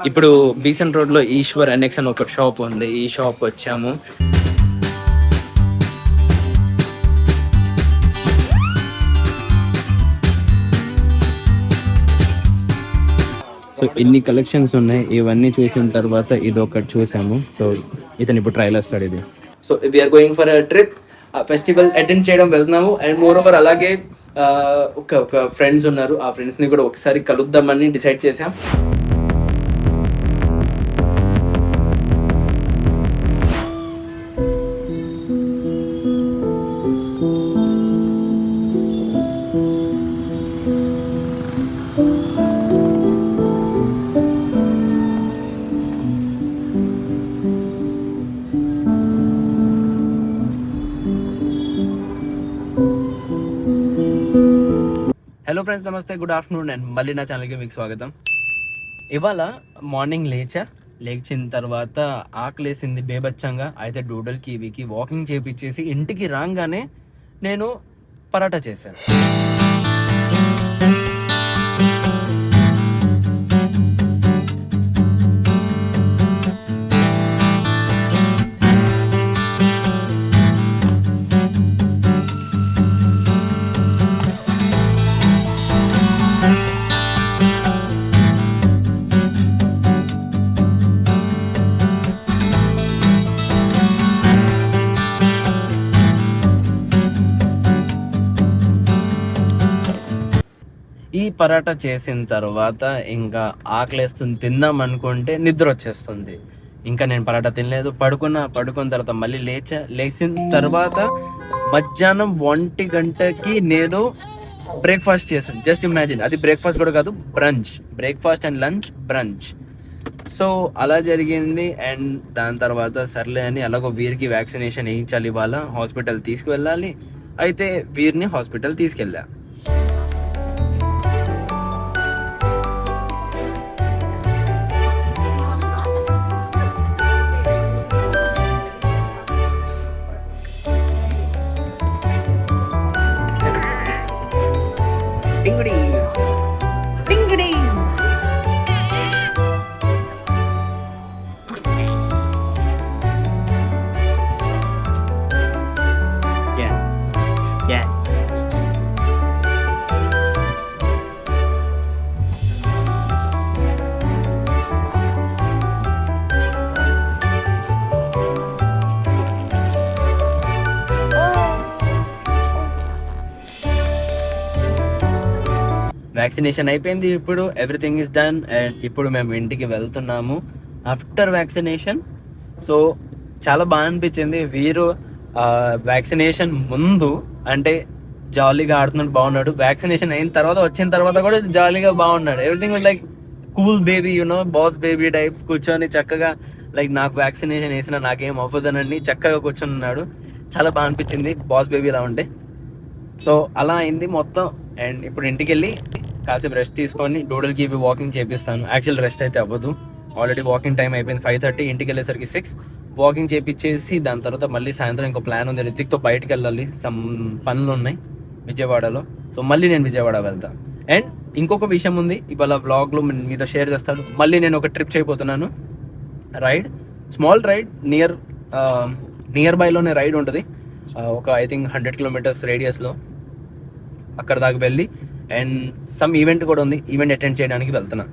ఇప్పుడు Besant road లో Eshwar NX అని ఒక షాప్ ఉంది. ఈ షాప్ వచ్చాము. సో ఇన్ని కలెక్షన్స్ ఉన్నాయి. ఇవన్నీ చూసిన తర్వాత ఇది ఒకటి చూసాము. సో ఇతను ఇప్పుడు ట్రైల్ వస్తాడు. ఇది so we're going for trip, festival attend చేయడం వెళ్తున్నాము. అండ్ మోర్ ఓవర్ అలాగే ఒక ఫ్రెండ్స్ ఉన్నారు. ఆ ఫ్రెండ్స్ని కూడా ఒకసారి కలుద్దామని డిసైడ్ చేసాం. హలో ఫ్రెండ్స్, నమస్తే, గుడ్ ఆఫ్టర్నూన్. అండ్ మళ్ళీ నా ఛానల్కి మీకు స్వాగతం. ఇవాళ మార్నింగ్ లేచిన తర్వాత ఆకలేసింది బేబచ్చంగా. అయితే డూడల్కి ఇవికి వాకింగ్ చేపించేసి ఇంటికి రాగానే నేను పరాటా చేశాను. ఈ పరాటా చేసిన తర్వాత ఇంకా ఆకలేస్తుంది, తిందాం అనుకుంటే నిద్ర వచ్చేస్తుంది. ఇంకా నేను పరాటా తినలేదు, పడుకున్న తర్వాత మళ్ళీ లేచిన తర్వాత మధ్యాహ్నం 1 గంటకి నేను బ్రేక్ఫాస్ట్ చేశాను. జస్ట్ ఇమాజిన్, అది బ్రేక్ఫాస్ట్ కూడా కాదు, breakfast and lunch branch. So అలా జరిగింది. అండ్ దాని తర్వాత సర్లే అని అలాగో వీరికి వ్యాక్సినేషన్ వేయించాలి, ఇవాళ హాస్పిటల్ తీసుకువెళ్ళాలి. అయితే వీరిని హాస్పిటల్ తీసుకెళ్ళా. వ్యాక్సినేషన్ అయిపోయింది, ఇప్పుడు ఎవ్రీథింగ్ ఈస్ డన్. అండ్ ఇప్పుడు మేము ఇంటికి వెళ్తున్నాము ఆఫ్టర్ వ్యాక్సినేషన్. సో చాలా బాగా అనిపించింది. వీరు వ్యాక్సినేషన్ ముందు అంటే జాలీగా ఆడుతున్నాడు, బాగున్నాడు. వ్యాక్సినేషన్ అయిన తర్వాత వచ్చిన తర్వాత కూడా జాలీగా బాగున్నాడు. Everything was like cool baby, boss baby types. కూర్చొని చక్కగా లైక్ నాకు వ్యాక్సినేషన్ వేసినా నాకేం అవ్వదనని చక్కగా కూర్చొని ఉన్నాడు. చాలా బాగా అనిపించింది బాస్ బేబీ ఇలా ఉంటే. సో అలా అయింది మొత్తం. అండ్ ఇప్పుడు ఇంటికి వెళ్ళి కాసేపు రెస్ట్ తీసుకొని డూడల్కి ఇవి వాకింగ్ చేపిస్తాను. యాక్చువల్ రెస్ట్ అయితే అవ్వదు, ఆల్రెడీ వాకింగ్ టైం అయిపోయింది 5:30. ఇంటికి వెళ్ళేసరికి 6 వాకింగ్ చేపించేసి దాని తర్వాత మళ్ళీ సాయంత్రం ఇంకో ప్లాన్ ఉంది, రితిక్తో బయటకు వెళ్ళాలి, సమ్ పనులు ఉన్నాయి విజయవాడలో. సో మళ్ళీ నేను విజయవాడ వెళ్తాను. అండ్ ఇంకొక విషయం ఉంది, ఇవాళ బ్లాగ్లో మీతో షేర్ చేస్తాను. మళ్ళీ నేను ఒక ట్రిప్ చేయబోతున్నాను, స్మాల్ రైడ్ నియర్ బైలోనే రైడ్ ఉంటుంది. ఒక ఐ థింక్ 100 కిలోమీటర్స్ రేడియస్లో. అక్కడ దాకా వెళ్ళి అండ్ సమ్ ఈవెంట్ కూడా ఉంది, ఈవెంట్ అటెండ్ చేయడానికి వెళ్తున్నా.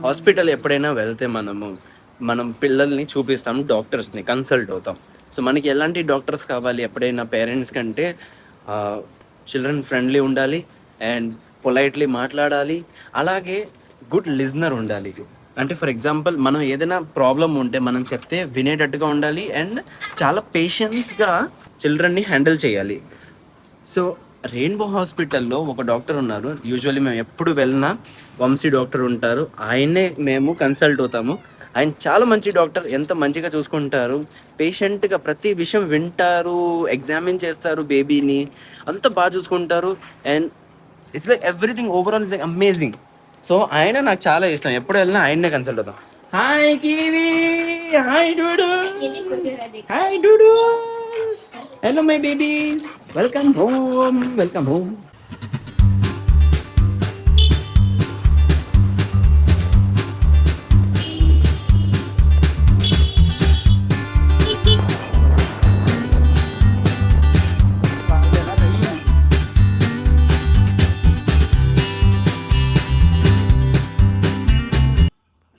హాస్పిటల్ ఎప్పుడైనా వెళ్తే మనం పిల్లల్ని చూపిస్తాం, డాక్టర్స్ని కన్సల్ట్ అవుతాం. సో మనకి ఎలాంటి డాక్టర్స్ కావాలి ఎప్పుడైనా పేరెంట్స్ కంటే? చిల్డ్రన్ ఫ్రెండ్లీ ఉండాలి అండ్ పొలైట్లీ మాట్లాడాలి, అలాగే గుడ్ లిజనర్ ఉండాలి. అంటే ఫర్ ఎగ్జాంపుల్ మనం ఏదైనా ప్రాబ్లం ఉంటే మనం చెప్తే వినేటట్టుగా ఉండాలి అండ్ చాలా పేషెన్స్గా చిల్డ్రన్ని హ్యాండిల్ చేయాలి. సో రెయిన్బో హాస్పిటల్లో ఒక డాక్టర్ ఉన్నారు. యూజువల్లీ మేము ఎప్పుడు వెళ్ళినా వంశీ డాక్టర్ ఉంటారు, ఆయనే మేము కన్సల్ట్ అవుతాము. ఆయన చాలా మంచి డాక్టర్, ఎంత మంచిగా చూసుకుంటారు. పేషెంట్గా ప్రతి విషయం వింటారు, ఎగ్జామిన్ చేస్తారు బేబీని, అంత బాగా చూసుకుంటారు. And it's like everything overall is like amazing. So ఆయన నాకు చాలా ఇష్టం, ఎప్పుడు వెళ్ళినా ఆయన్నే కన్సల్ట్ అవుతాం. Hi Kiwi, hi dude, hi dude, hello my baby, welcome home, welcome home.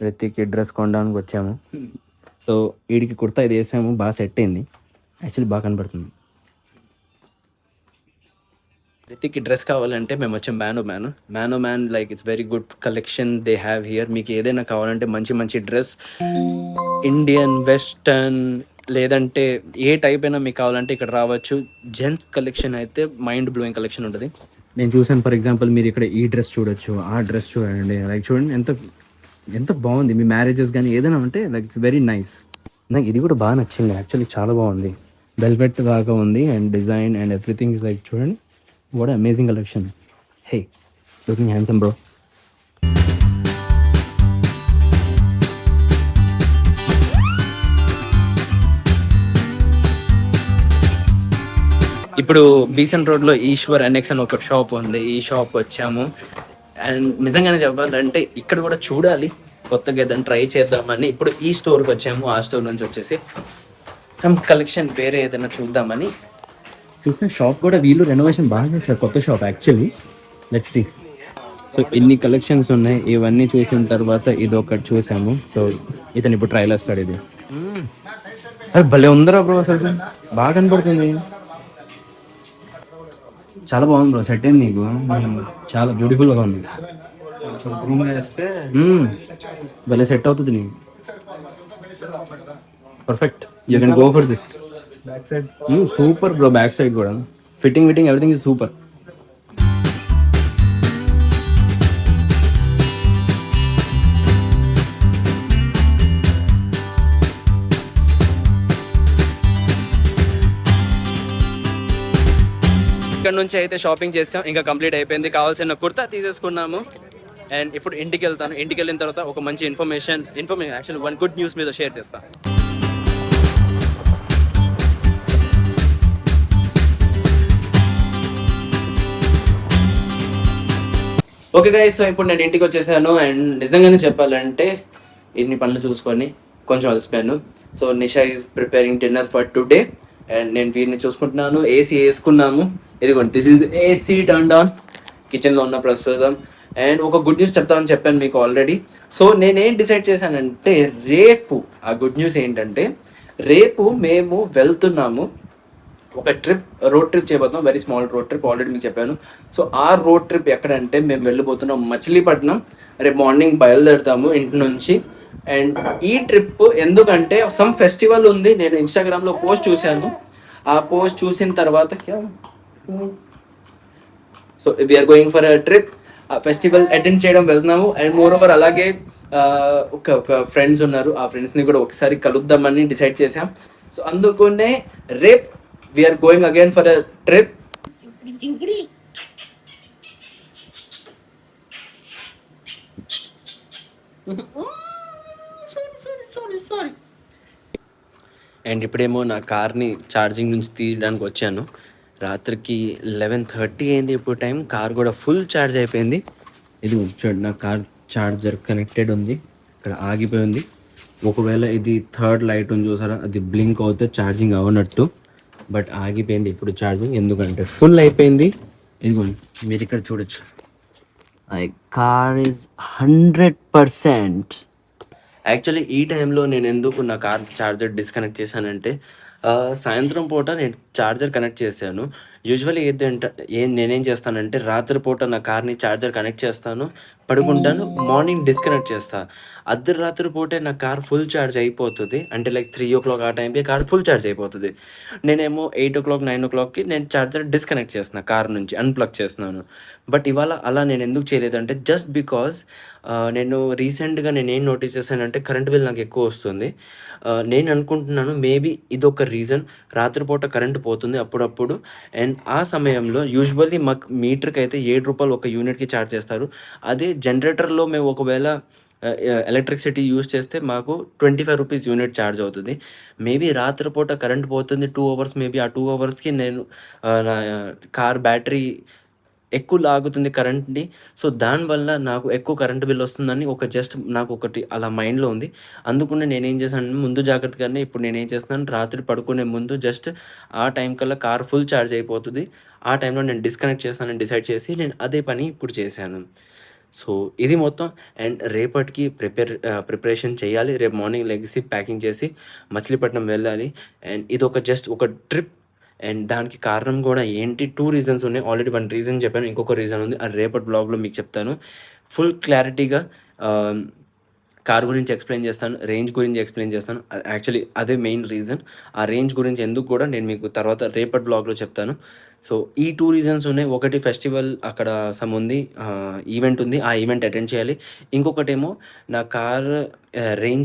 రితిక్కి డ్రెస్ కొనడానికి వచ్చాము. సో వీడికి కుర్తా ఇది వేసాము, బాగా సెట్ అయింది, యాక్చువల్లీ బాగా కనబడుతుంది. రితిక్కి డ్రెస్ కావాలంటే మేము వచ్చాం man oh man like it's very good collection they have here. మీకు ఏదైనా కావాలంటే మంచి మంచి డ్రెస్, ఇండియన్, వెస్టర్న్, లేదంటే ఏ టైప్ అయినా మీకు కావాలంటే ఇక్కడ రావచ్చు. జెంట్స్ కలెక్షన్ అయితే మైండ్ బ్లోయింగ్ కలెక్షన్ ఉంటుంది. నేను చూసాను, ఫర్ ఎగ్జాంపుల్ మీరు ఇక్కడ ఈ డ్రెస్ చూడొచ్చు, ఆ డ్రెస్ చూడండి, లైక్ చూడండి ఎంత ఎంత బాగుంది. మీ మ్యారేజెస్ కానీ ఏదైనా ఉంటే లైక్ ఇట్స్ వెరీ నైస్. నాకు ఇది కూడా బాగా నచ్చింది, యాక్చువల్లీ చాలా బాగుంది. వెల్వెట్ దాకా ఉంది and design and everything is like చూడండి, what amazing collection. Hey, looking handsome bro. ఇప్పుడు బీసెంట్ రోడ్లో ఈశ్వర్ ఎన్ఎక్స్ అని ఒక షాప్ ఉంది, ఈ షాప్ వచ్చాము. అండ్ నిజంగానే చెప్పాలంటే ఇక్కడ కూడా చూడాలి, కొత్తగా ఏదైనా ట్రై చేద్దామని ఇప్పుడు ఈ స్టోర్కి వచ్చాము. ఆ స్టోర్ నుంచి వచ్చేసి సమ్ కలెక్షన్ వేరే ఏదైనా చూద్దామని చూస్తే, షాప్ కూడా వీళ్ళు రెనోవేషన్ బాగా చేశారు, కొత్త shop actually. Let's see. So ఇన్ని కలెక్షన్స్ ఉన్నాయి, ఇవన్నీ చూసిన తర్వాత ఇది ఒకటి చూసాము. సో ఇతను ఇప్పుడు ట్రైల్ వస్తాడు. ఇది అది భలే ఉందరా బ్రో, అసలు బాగా కనపడుతుంది, చాలా బాగుంది బ్రో, సెట్ అయింది నీకు, చాలా బ్యూటిఫుల్గా ఉంది. భలే సెట్ అవుతుంది నీకు, perfect. You can go for this. Super bro, back side కూడా ఫిట్టింగ్ ఎవ్రీథింగ్ ఇస్ సూపర్. ఇక్కడ నుంచి అయితే షాపింగ్ చేస్తాం, ఇంకా కంప్లీట్ అయిపోయింది. కావాల్సిన కుర్తా తీసేసుకున్నాము. అండ్ ఇప్పుడు ఇంటికి వెళ్తాను. ఇంటికి వెళ్ళిన తర్వాత ఒక మంచి information actually one good news మీద షేర్ చేస్తాను. ఓకే గైస్, సో ఇప్పుడు నేను ఇంటికి వచ్చేసాను. అండ్ నిజంగానే చెప్పాలంటే ఇన్ని పనులు చూసుకొని కొంచెం అలసిపోయాను. So Nisha is preparing dinner for today and నేను వీరిని చూసుకుంటున్నాను. ఏసీ వేసుకున్నాము, ఇదిగోండి, this is AC turn on కిచెన్లో ఉన్న ప్రస్తుతం. అండ్ ఒక గుడ్ న్యూస్ చెప్తామని చెప్పాను మీకు ఆల్రెడీ. సో నేనేం డిసైడ్ చేశానంటే, రేపు ఆ గుడ్ న్యూస్ ఏంటంటే, రేపు మేము వెళ్తున్నాము ఒక రోడ్ ట్రిప్ చేయబోతున్నాం, very small road trip, already మీకు చెప్పాను. సో ఆ రోడ్ ట్రిప్ ఎక్కడంటే, మేము వెళ్ళిపోతున్నాం మచిలీపట్నం. రేపు మార్నింగ్ బయలుదేరుతాము ఇంటి నుంచి. అండ్ ఈ ట్రిప్ ఎందుకంటే సమ్ ఫెస్టివల్ ఉంది, నేను ఇన్స్టాగ్రామ్లో పోస్ట్ చూశాను. ఆ పోస్ట్ చూసిన తర్వాత so we're going for a trip, ఆ ఫెస్టివల్ అటెండ్ చేయడం వెళ్తున్నాము. అండ్ మోర్ ఓవర్ అలాగే ఒక ఫ్రెండ్స్ ఉన్నారు, ఆ ఫ్రెండ్స్ని కూడా ఒకసారి కలుద్దామని డిసైడ్ చేసాం. సో అందుకనే రేపు we're going again for a trip. And ఇప్పుడేమో నా కార్ని ఛార్జింగ్ నుంచి తీయడానికి వచ్చాను. రాత్రికి 11:30 అయింది ఇప్పుడు టైం. కార్ కూడా ఫుల్ ఛార్జ్ అయిపోయింది. ఇది చూడండి, నా కార్ ఛార్జర్ కనెక్టెడ్ ఉంది, ఇక్కడ ఆగిపోయి ఉంది. ఒకవేళ ఇది థర్డ్ లైట్ ఉంది చూసారా, అది బ్లింక్ అవుతే ఛార్జింగ్ అవ్వనట్టు, బట్ ఆగిపోయింది ఇప్పుడు ఛార్జింగ్, ఎందుకంటే ఫుల్ అయిపోయింది. ఇదిగోండి మీరు ఇక్కడ చూడొచ్చు, మై కార్ ఈజ్ 100%. యాక్చువల్లీ ఈ టైంలో నేను ఎందుకు నా కార్ ఛార్జర్ డిస్కనెక్ట్ చేశానంటే, సాయంత్రం పూట నేను చార్జర్ కనెక్ట్ చేశాను. యూజువల్లీ నేనేం చేస్తానంటే రాత్రిపూట నా కార్‌ని చార్జర్ కనెక్ట్ చేస్తాను, పడుకుంటాను, మార్నింగ్ డిస్కనెక్ట్ చేస్తా. అర్ధరాత్రి పూటే నా కార్ ఫుల్ చార్జ్ అయిపోతది. అంటే లైక్ 3:00 ఆ టైంకి కార్ ఫుల్ చార్జ్ అయిపోతది. నేనేమో 8:00, 9:00కి నేను చార్జర్ డిస్కనెక్ట్ చేస్తున్నా కార్ నుంచి, అన్‌ప్లగ్ చేస్తున్నాను. బట్ ఇవాళ అలా నేనెందుకు చేయలేదంటే జస్ట్ బికాజ్ నేను రీసెంట్‌గా నేనేం నోటీస్ చేశానంటే కరెంట్ బిల్ నాకెక్కువొస్తుంది. నేను అనుకుంటున్నాను మేబీ ఇదొక రీజన్. రాత్రిపూట కరెంట్ పోతుంది అప్పుడప్పుడు. అండ్ ఆ సమయంలో యూజువల్లీ మాకు మీటర్‌కైతే రూ. 7 ఒక యూనిట్‌కి చార్జ్ చేస్తారు. అదే జనరేటర్‌లో మేము ఒకవేళ ఎలక్ట్రిసిటీ యూజ్ చేస్తే మాకు రూ. 25 యూనిట్ చార్జ్ అవుతది. మేబీ రాత్రిపూట కరెంట్ పోతుంది 2 అవర్స్, మేబీ ఆ 2 అవర్స్‌కి నేను నా కార్ బ్యాటరీ ఎక్కువ లాగుతుంది కరెంట్‌ని. సో, దానివల్ల నాకు ఎక్కువ కరెంట్ బిల్ వస్తుందని జస్ట్ నాకొకటి అలా మైండ్‌లో ఉంది. అందుకనే నేనేం చేశానంటే ముందు జాగ్రత్తగానే ఇప్పుడు నేనేం చేస్తున్నాను, రాత్రి పడుకునే ముందు జస్ట్ ఆ టైం కల్లా కార్ ఫుల్ చార్జ్ అయిపోతది. ఆ టైంలో నేను డిస్కనెక్ట్ చేస్తానని డిసైడ్ చేసి నేను అదే పని ఇప్పుడు చేశాను. సో, ఇది మొత్తం. అండ్ రేపటికి ప్రిపరేషన్ చేయాలి. రేపు మార్నింగ్ లెగిసి ప్యాకింగ్ చేసి మచిలీపట్నం వెళ్ళాలి. అండ్ ఇదొక జస్ట్ ఒక ట్రిప్. అండ్ దానికి కారణం గూడా ఏంటి, 2 రీజన్స్ ఉన్నాయి. ఆల్రెడీ 1 రీజన్ చెప్పాను. ఇంకొక రీజన్ ఉంది. అది రేపటి బ్లాగ్‌లో మీకు చెప్తాను. ఫుల్ క్లారిటీగా ఆహ్, కార్ గురించి ఎక్స్‌ప్లెయిన్ చేస్తాను. రేంజ్ గురించి ఎక్స్‌ప్లెయిన్ చేస్తాను. యాక్చువల్లీ అదే మెయిన్ రీజన్. ఆ రేంజ్ గురించి ఎందుకు గూడా నేను మీకు తర్వాత రేపటి బ్లాగ్‌లో చెప్తాను. సో, ఈ 2 రీజన్స్ ఉన్నాయి. ఒకటి ఫెస్టివల్ అక్కడ సమ్ ఉంది. ఈవెంట్ ఉంది. ఆ ఈవెంట్ అటెండ్ చేయాలి. ఇంకొకటేమో నా కార్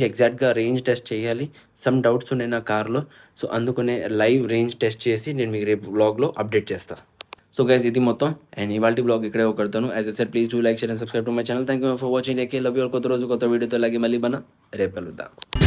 ఎగ్జాక్ట్‌గా రేంజ్ టెస్ట్ చేయాలి. సమ్ డౌట్స్ ఉన్నాయి నా కార్‌లో. సో, అందుకనే లైవ్ రేంజ్ టెస్ట్ చేసి నేను మీకు రేపు వ్లాగ్‌లో అప్డేట్ చేస్తా. సో, గైస్ ఇది మొత్తం. అండ్ ఇవాల్టి వ్లాగ్ ఇక్కడే ఒకడుతాను. As I said please do like, share and subscribe to my channel. Thank you for watching. Take care. Love you all. కొత్త రోజు కొత్త వీడియోతో అలాగే మళ్ళీ మనం రేపు కలుద్దాం.